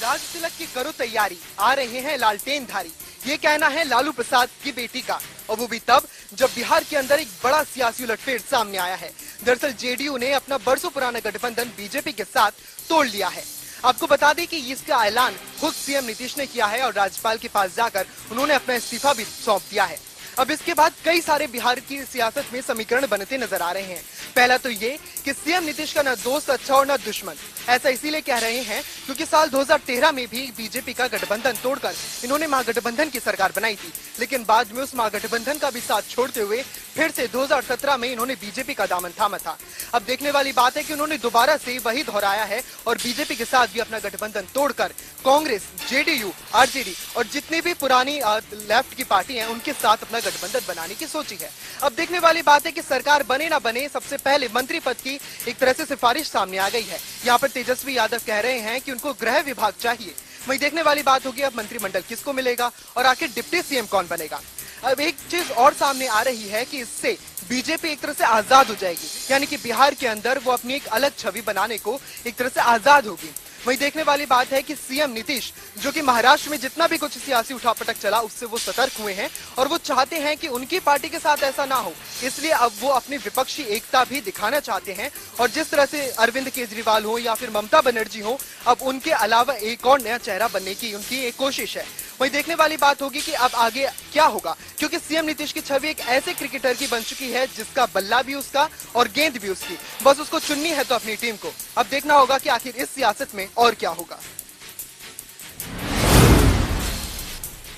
राज तिलक की करो तैयारी, आ रहे हैं लालटेन धारी, ये कहना है लालू प्रसाद की बेटी का, और वो भी तब जब बिहार के अंदर एक बड़ा सियासी उलटफेर सामने आया है। दरअसल जेडीयू ने अपना बरसों पुराना गठबंधन बीजेपी के साथ तोड़ लिया है। आपको बता दें कि इसका ऐलान खुद सीएम नीतीश ने किया है और राज्यपाल के पास जाकर उन्होंने अपना इस्तीफा भी सौंप दिया है। अब इसके बाद कई सारे बिहार की सियासत में समीकरण बनते नजर आ रहे हैं। पहला तो ये कि सीएम नीतीश का न दोस्त अच्छा और न दुश्मन। ऐसा इसीलिए कह रहे हैं क्योंकि साल 2013 में भी बीजेपी का गठबंधन तोड़कर इन्होंने महागठबंधन की सरकार बनाई थी, लेकिन बाद में उस महागठबंधन का भी साथ छोड़ते हुए फिर से 2017 में इन्होंने बीजेपी का दामन थामा था। अब देखने वाली बात है कि उन्होंने दोबारा से वही दोहराया है और बीजेपी के साथ भी अपना गठबंधन तोड़कर कांग्रेस, जेडीयू, आरजेडी और जितनी भी पुरानी लेफ्ट की पार्टी है उनके साथ अपना गठबंधन बनाने की सोची है। अब देखने वाली बात है कि सरकार बने ना बने, सबसे पहले मंत्री पद की एक तरह से सिफारिश सामने आ गई है। यहाँ पर तेजस्वी यादव कह रहे हैं कि उनको गृह विभाग चाहिए। वही देखने वाली बात होगी अब मंत्रिमंडल किसको मिलेगा और आखिर डिप्टी सीएम कौन बनेगा। अब एक चीज और सामने आ रही है कि इससे बीजेपी एक तरह से आजाद हो जाएगी, यानी कि बिहार के अंदर वो अपनी एक अलग छवि बनाने को एक तरह से आजाद होगी। वही देखने वाली बात है कि सीएम नीतीश जो कि महाराष्ट्र में जितना भी कुछ सियासी उठापटक चला उससे वो सतर्क हुए हैं और वो चाहते हैं कि उनकी पार्टी के साथ ऐसा ना हो, इसलिए अब वो अपनी विपक्षी एकता भी दिखाना चाहते हैं। और जिस तरह से अरविंद केजरीवाल हो या फिर ममता बनर्जी हो, अब उनके अलावा एक और नया चेहरा बनने की उनकी एक कोशिश है। वही देखने वाली बात होगी कि अब आगे क्या होगा, क्योंकि सीएम नीतीश की छवि एक ऐसे क्रिकेटर की बन चुकी है जिसका बल्ला भी उसका और गेंद भी उसकी, बस उसको चुननी है तो अपनी टीम को। अब देखना होगा कि आखिर इस सियासत में और क्या होगा।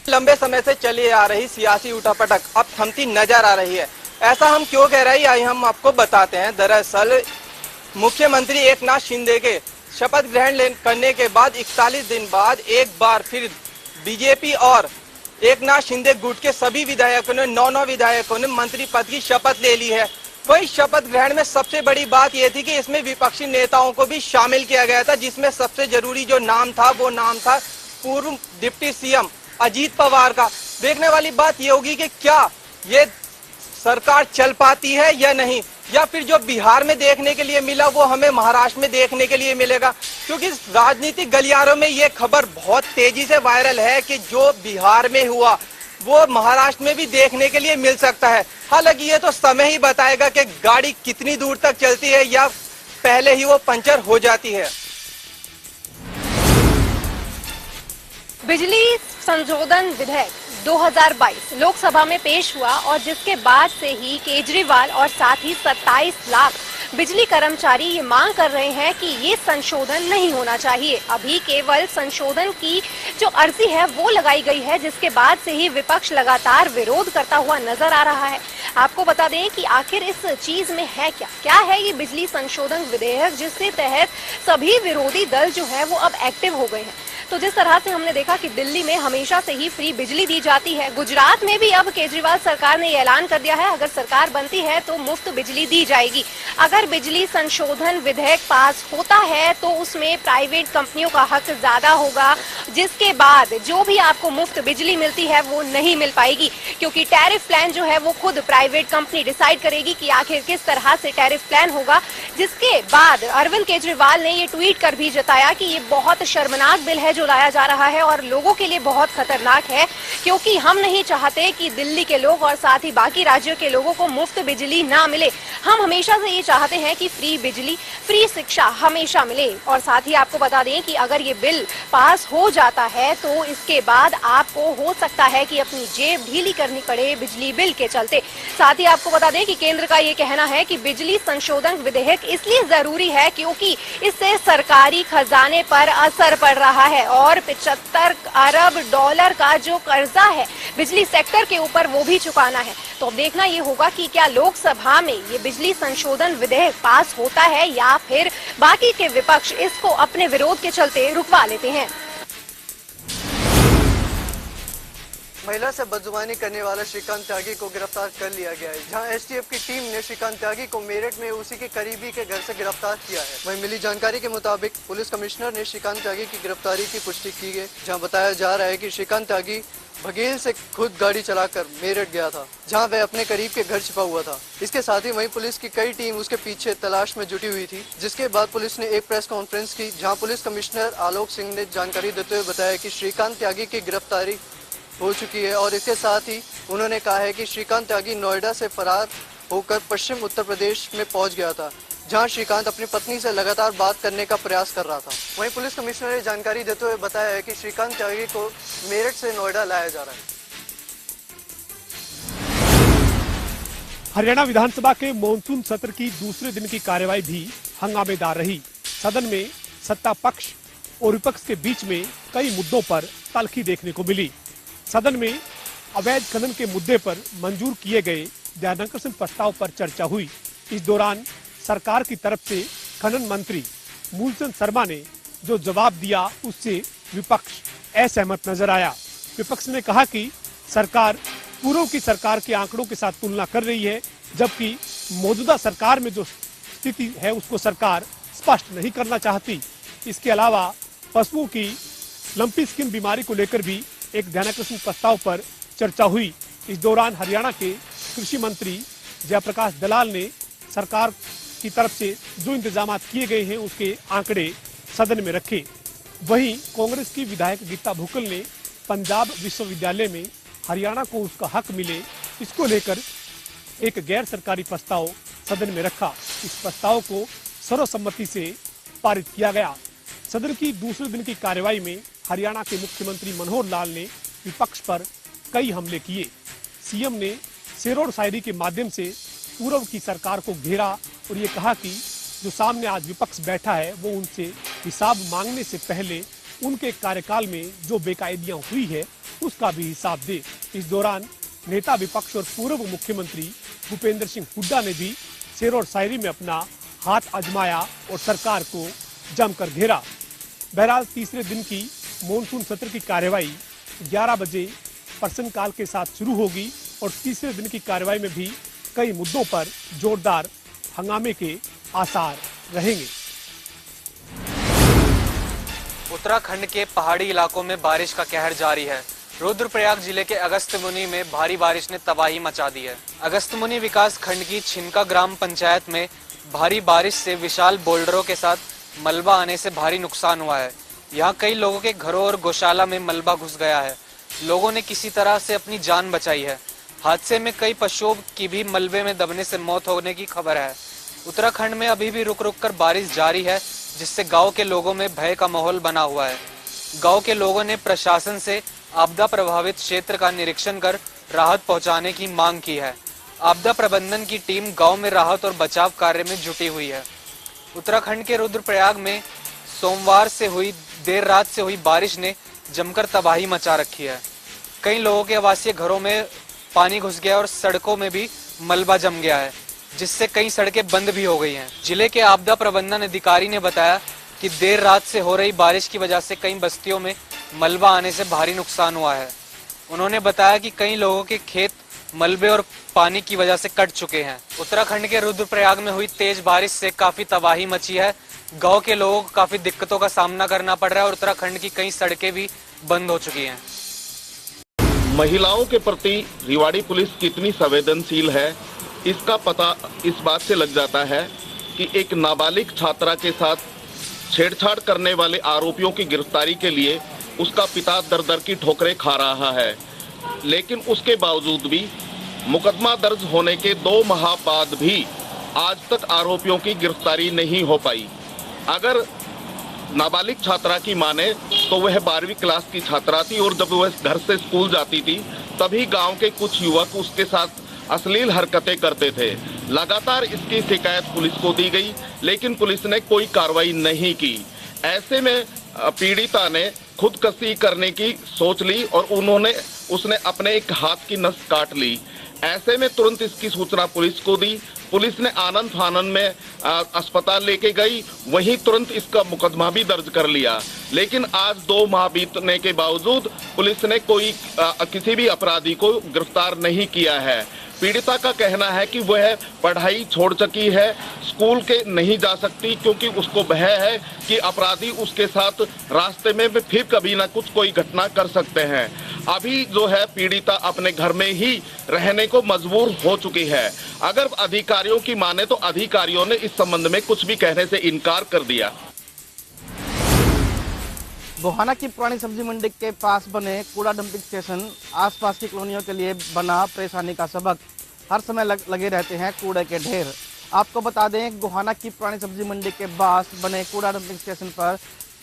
लंबे समय से चली आ रही सियासी उठापटक अब थमती नजर आ रही है। ऐसा हम क्यों कह रहे हैं, आइए हम आपको बताते हैं। दरअसल मुख्यमंत्री एकनाथ शिंदे के शपथ ग्रहण करने के बाद 41 दिन बाद एक बार फिर बीजेपी और एकनाथ शिंदे गुट के सभी विधायकों ने 9 विधायकों ने मंत्री पद की शपथ ले ली है। वही शपथ ग्रहण में सबसे बड़ी बात यह थी कि इसमें विपक्षी नेताओं को भी शामिल किया गया था, जिसमें सबसे जरूरी जो नाम था वो नाम था पूर्व डिप्टी सीएम अजीत पवार का। देखने वाली बात ये होगी कि क्या ये सरकार चल पाती है या नहीं, या फिर जो बिहार में देखने के लिए मिला वो हमें महाराष्ट्र में देखने के लिए मिलेगा, क्योंकि राजनीतिक गलियारों में ये खबर बहुत तेजी से वायरल है कि जो बिहार में हुआ वो महाराष्ट्र में भी देखने के लिए मिल सकता है। हालांकि ये तो समय ही बताएगा कि गाड़ी कितनी दूर तक चलती है या पहले ही वो पंचर हो जाती है। बिजली संशोधन विधेयक 2022 लोकसभा में पेश हुआ और जिसके बाद से ही केजरीवाल और साथ ही 27 लाख बिजली कर्मचारी ये मांग कर रहे हैं कि ये संशोधन नहीं होना चाहिए। अभी केवल संशोधन की जो अर्जी है वो लगाई गई है, जिसके बाद से ही विपक्ष लगातार विरोध करता हुआ नजर आ रहा है। आपको बता दें कि आखिर इस चीज में है क्या है ये बिजली संशोधन विधेयक, जिसके तहत सभी विरोधी दल जो है वो अब एक्टिव हो गए हैं। तो जिस तरह से हमने देखा कि दिल्ली में हमेशा से ही फ्री बिजली दी जाती है, गुजरात में भी अब केजरीवाल सरकार ने ऐलान कर दिया है अगर सरकार बनती है तो मुफ्त बिजली दी जाएगी। अगर बिजली संशोधन विधेयक पास होता है तो उसमें प्राइवेट कंपनियों का हक ज्यादा होगा, जिसके बाद जो भी आपको मुफ्त बिजली मिलती है वो नहीं मिल पाएगी, क्योंकि टैरिफ प्लान जो है वो खुद प्राइवेट कंपनी डिसाइड करेगी कि आखिर किस तरह से टैरिफ प्लान होगा। जिसके बाद अरविंद केजरीवाल ने ये ट्वीट कर भी जताया कि ये बहुत शर्मनाक बिल है जो लाया जा रहा है और लोगों के लिए बहुत खतरनाक है, क्योंकि हम नहीं चाहते कि दिल्ली के लोग और साथ ही बाकी राज्यों के लोगों को मुफ्त बिजली ना मिले। हम हमेशा से ये चाहते हैं कि फ्री बिजली, फ्री शिक्षा हमेशा मिले। और साथ ही आपको बता दें कि अगर ये बिल पास हो जाता है तो इसके बाद आपको हो सकता है कि अपनी जेब ढीली करनी पड़े बिजली बिल के चलते। साथ ही आपको बता दें कि केंद्र का ये कहना है कि बिजली संशोधन विधेयक इसलिए जरूरी है क्योंकि इससे सरकारी खजाने पर असर पड़ रहा है और 75 अरब डॉलर का जो कर्जा है बिजली सेक्टर के ऊपर वो भी चुकाना है। तो अब देखना ये होगा कि क्या लोकसभा में ये बिजली संशोधन विधेयक पास होता है या फिर बाकी के विपक्ष इसको अपने विरोध के चलते रुकवा लेते हैं। महिला से बदजुबानी करने वाला श्रीकांत त्यागी को गिरफ्तार कर लिया गया है, जहां एसटीएफ की टीम ने श्रीकांत त्यागी को मेरठ में उसी के करीबी के घर से गिरफ्तार किया है। वहीं मिली जानकारी के मुताबिक पुलिस कमिश्नर ने श्रीकांत त्यागी की गिरफ्तारी की पुष्टि की है, जहां बताया जा रहा है कि श्रीकांत त्यागी बघेल से खुद गाड़ी चलाकर मेरठ गया था, जहां वह अपने करीब के घर छिपा हुआ था। इसके साथ ही वहीं पुलिस की कई टीम उसके पीछे तलाश में जुटी हुई थी, जिसके बाद पुलिस ने एक प्रेस कॉन्फ्रेंस की, जहां पुलिस कमिश्नर आलोक सिंह ने जानकारी देते हुए बताया कि श्रीकांत त्यागी की गिरफ्तारी हो चुकी है और इसके साथ ही उन्होंने कहा है कि श्रीकांत त्यागी नोएडा से फरार होकर पश्चिम उत्तर प्रदेश में पहुंच गया था, जहां श्रीकांत अपनी पत्नी से लगातार बात करने का प्रयास कर रहा था। वहीं पुलिस कमिश्नर ने जानकारी देते हुए बताया है कि श्रीकांत त्यागी को मेरठ से नोएडा लाया जा रहा है। हरियाणा विधानसभा के मॉनसून सत्र की दूसरे दिन की कार्यवाही भी हंगामेदार रही। सदन में सत्ता पक्ष और विपक्ष के बीच में कई मुद्दों पर तल्खी देखने को मिली। सदन में अवैध खनन के मुद्दे पर मंजूर किए गए ध्यानाकर्षण प्रस्ताव पर चर्चा हुई। इस दौरान सरकार की तरफ से खनन मंत्री मूलचंद शर्मा ने जो जवाब दिया उससे विपक्ष असहमत नजर आया। विपक्ष ने कहा कि सरकार पूर्व की सरकार के आंकड़ों के साथ तुलना कर रही है, जबकि मौजूदा सरकार में जो स्थिति है उसको सरकार स्पष्ट नहीं करना चाहती। इसके अलावा पशुओं की लंपी स्किन बीमारी को लेकर भी एक ध्यानाकर्षण प्रस्ताव पर चर्चा हुई। इस दौरान हरियाणा के कृषि मंत्री जयप्रकाश दलाल ने सरकार की तरफ से जो इंतजाम किए गए हैं उसके आंकड़े सदन में रखे। वहीं कांग्रेस की विधायक गीता भुक्कल ने पंजाब विश्वविद्यालय में हरियाणा को उसका हक मिले, इसको लेकर एक गैर सरकारी प्रस्ताव सदन में रखा। इस प्रस्ताव को सर्वसम्मति से पारित किया गया। सदन की दूसरे दिन की कार्यवाही में हरियाणा के मुख्यमंत्री मनोहर लाल ने विपक्ष पर कई हमले किए। सीएम ने शेरों शायरी के माध्यम से पूर्व की सरकार को घेरा और ये कहा कि जो सामने आज विपक्ष बैठा है वो उनसे हिसाब मांगने से पहले उनके कार्यकाल में जो बेकायदियां हुई है उसका भी हिसाब दे। इस दौरान नेता विपक्ष और पूर्व मुख्यमंत्री भूपेंद्र सिंह हुड्डा ने भी शेर और शायरी में अपना हाथ आजमाया और सरकार को जमकर घेरा। बहरहाल तीसरे दिन की मॉनसून सत्र की कार्यवाही 11 बजे प्रश्नकाल के साथ शुरू होगी और तीसरे दिन की कार्यवाही में भी कई मुद्दों पर जोरदार हंगामे के आसार रहेंगे। उत्तराखंड के पहाड़ी इलाकों में बारिश का कहर जारी है। रुद्रप्रयाग जिले के अगस्त्यमुनि में भारी बारिश ने तबाही मचा दी है। अगस्त्यमुनि विकास खंड की छिनका ग्राम पंचायत में भारी बारिश से विशाल बोल्डरों के साथ मलबा आने से भारी नुकसान हुआ है। यहाँ कई लोगों के घरों और गौशाला में मलबा घुस गया है। लोगों ने किसी तरह से अपनी जान बचाई है। हादसे में कई पशुओं की भी मलबे में दबने से मौत होने की खबर है। उत्तराखंड में अभी भी रुक रुक कर बारिश जारी है, जिससे गांव के लोगों में भय का माहौल बना हुआ है। गांव के लोगों ने प्रशासन से आपदा प्रभावित क्षेत्र का निरीक्षण कर राहत पहुंचाने की मांग की है। आपदा प्रबंधन की टीम गांव में राहत और बचाव कार्य में जुटी हुई है। उत्तराखंड के रुद्रप्रयाग में सोमवार से हुई देर रात से हुई बारिश ने जमकर तबाही मचा रखी है। कई लोगों के आवासीय घरों में पानी घुस गया और सड़कों में भी मलबा जम गया है, जिससे कई सड़कें बंद भी हो गई हैं। जिले के आपदा प्रबंधन अधिकारी ने बताया कि देर रात से हो रही बारिश की वजह से कई बस्तियों में मलबा आने से भारी नुकसान हुआ है। उन्होंने बताया कि कई लोगों के खेत मलबे और पानी की वजह से कट चुके हैं। उत्तराखंड के रुद्रप्रयाग में हुई तेज बारिश से काफी तबाही मची है। गांव के लोगों को काफी दिक्कतों का सामना करना पड़ रहा है और उत्तराखंड की कई सड़कें भी बंद हो चुकी हैं। महिलाओं के प्रति रेवाड़ी पुलिस कितनी संवेदनशील है, इसका पता इस बात से लग जाता है कि एक नाबालिग छात्रा के साथ छेड़छाड़ करने वाले आरोपियों की गिरफ्तारी के लिए उसका पिता दर दर की ठोकरें खा रहा है, लेकिन उसके बावजूद भी मुकदमा दर्ज होने के 2 माह बाद भी आज तक आरोपियों की गिरफ्तारी नहीं हो पाई। अगर नाबालिग छात्रा की माने तो वह 12वीं क्लास की छात्रा थी और जब वह घर से स्कूल जाती थी तभी गांव के कुछ युवक उसके साथ अश्लील हरकतें करते थे। लगातार इसकी शिकायत पुलिस को दी गई, लेकिन पुलिस ने कोई कार्रवाई नहीं की। ऐसे में पीड़िता ने खुदकुशी करने की सोच ली और उसने अपने एक हाथ की नस काट ली। ऐसे में तुरंत इसकी सूचना पुलिस को दी। पुलिस ने आनंद फानन में अस्पताल लेके गई, वहीं तुरंत इसका मुकदमा भी दर्ज कर लिया। लेकिन आज 2 माह बीतने के बावजूद पुलिस ने किसी भी अपराधी को गिरफ्तार नहीं किया है। पीड़िता का कहना है कि वह पढ़ाई छोड़ चुकी है, स्कूल के नहीं जा सकती क्योंकि उसको भय है कि अपराधी उसके साथ रास्ते में फिर कभी ना कुछ कोई घटना कर सकते हैं। अभी जो है पीड़िता अपने घर में ही रहने को मजबूर हो चुकी है। अगर अधिकारियों की माने तो अधिकारियों ने इस संबंध में कुछ भी कहने से इनकार कर दिया। गोहाना की पुरानी सब्जी मंडी के पास बने कूड़ा डंपिंग स्टेशन आसपास की कॉलोनियों के लिए बना परेशानी का सबक। हर समय लगे रहते हैं कूड़े के ढेर। आपको बता दें, गोहाना की पुरानी सब्जी मंडी के पास बने कूड़ा डंपिंग स्टेशन पर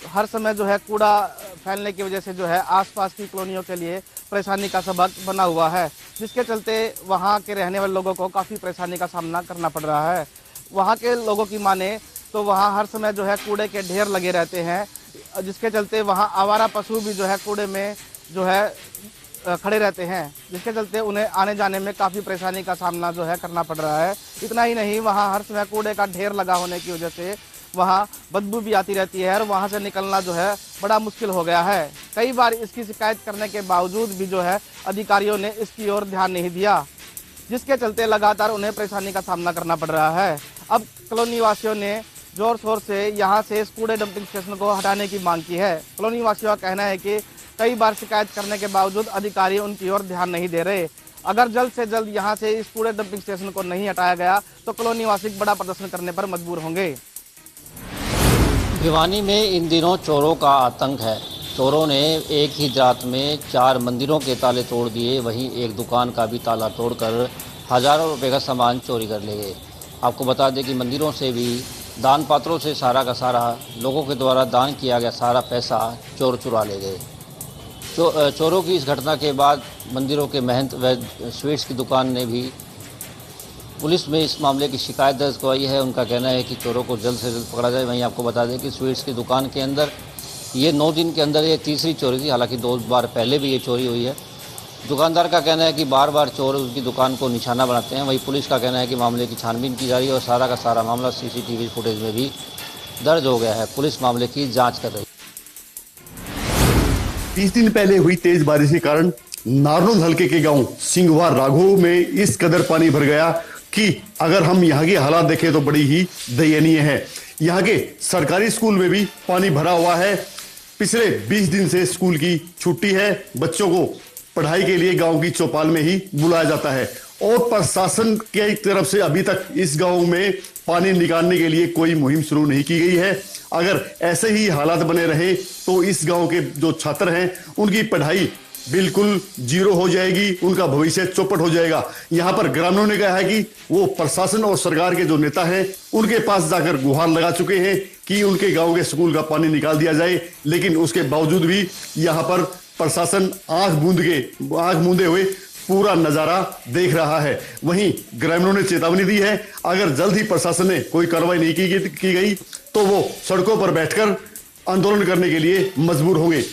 हर समय जो है कूड़ा फैलने की वजह से जो है आसपास की कॉलोनियों के लिए परेशानी का सबक बना हुआ है, जिसके चलते वहाँ के रहने वाले लोगों को काफ़ी परेशानी का सामना करना पड़ रहा है। वहाँ के लोगों की माने तो वहाँ हर समय जो है कूड़े के ढेर लगे रहते हैं, जिसके चलते वहाँ आवारा पशु भी जो है कूड़े में जो है खड़े रहते हैं, जिसके चलते उन्हें आने जाने में काफ़ी परेशानी का सामना जो है करना पड़ रहा है। इतना ही नहीं, वहाँ हर समय कूड़े का ढेर लगा होने की वजह से वहाँ बदबू भी आती रहती है और वहाँ से निकलना जो है बड़ा मुश्किल हो गया है। कई बार इसकी शिकायत करने के बावजूद भी जो है अधिकारियों ने इसकी ओर ध्यान नहीं दिया, जिसके चलते लगातार उन्हें परेशानी का सामना करना पड़ रहा है। अब कॉलोनी वासियों ने जोर शोर से यहाँ से इस कूड़े डंपिंग स्टेशन को हटाने की मांग की है। कॉलोनी वासियों का कहना है कि कई बार शिकायत करने के बावजूद अधिकारी उनकी ओर ध्यान नहीं दे रहे। अगर जल्द से जल्द यहाँ से इस कूड़े डंपिंग स्टेशन को नहीं हटाया गया तो कॉलोनी वासी बड़ा प्रदर्शन करने पर मजबूर होंगे। भिवानी में इन दिनों चोरों का आतंक है। चोरों ने एक ही रात में 4 मंदिरों के ताले तोड़ दिए, वहीं एक दुकान का भी ताला तोड़कर हजारों रुपए का सामान चोरी कर ले गए। आपको बता दें कि मंदिरों से भी, दान पात्रों से सारा का सारा लोगों के द्वारा दान किया गया सारा पैसा चोर चुरा ले गए। चोरों की इस घटना के बाद मंदिरों के महंत व स्वीट्स की दुकान ने भी पुलिस में इस मामले की शिकायत दर्ज करवाई है। उनका कहना है कि चोरों को जल्द से जल्द पकड़ा जाए। वहीं आपको बता दें कि स्वीट्स की दुकान के अंदर ये 9 दिन के अंदर ये तीसरी चोरी थी। हालांकि 2 बार पहले भी ये चोरी हुई है। दुकानदार का कहना है कि बार बार चोर उसकी दुकान को निशाना बनाते हैं। वहीं पुलिस का कहना है कि मामले की छानबीन की जा रही है और सारा का सारा मामला सीसीटीवी फुटेज में भी दर्ज हो गया है। पुलिस मामले की जाँच कर रही है। 30 दिन पहले हुई तेज बारिश के कारण नारनौल हलके के गांव सिंघवार राघो में इस कदर पानी भर गया कि अगर हम यहाँ के हालात देखें तो बड़ी ही दयनीय है। यहाँ के सरकारी स्कूल में भी पानी भरा हुआ है। पिछले 20 दिन से स्कूल की छुट्टी है। बच्चों को पढ़ाई के लिए गांव की चौपाल में ही बुलाया जाता है और प्रशासन की तरफ से अभी तक इस गांव में पानी निकालने के लिए कोई मुहिम शुरू नहीं की गई है। अगर ऐसे ही हालात बने रहे तो इस गांव के जो छात्र हैं उनकी पढ़ाई बिल्कुल जीरो हो जाएगी, उनका भविष्य चौपट हो जाएगा। यहाँ पर ग्रामीणों ने कहा है कि वो प्रशासन और सरकार के जो नेता हैं उनके पास जाकर गुहार लगा चुके हैं कि उनके गांव के स्कूल का पानी निकाल दिया जाए, लेकिन उसके बावजूद भी यहाँ पर प्रशासन आंख मूंदे हुए पूरा नजारा देख रहा है। वहीं ग्रामीणों ने चेतावनी दी है, अगर जल्द ही प्रशासन ने कोई कार्रवाई नहीं की गई तो वो सड़कों पर बैठकर आंदोलन करने के लिए मजबूर होंगे।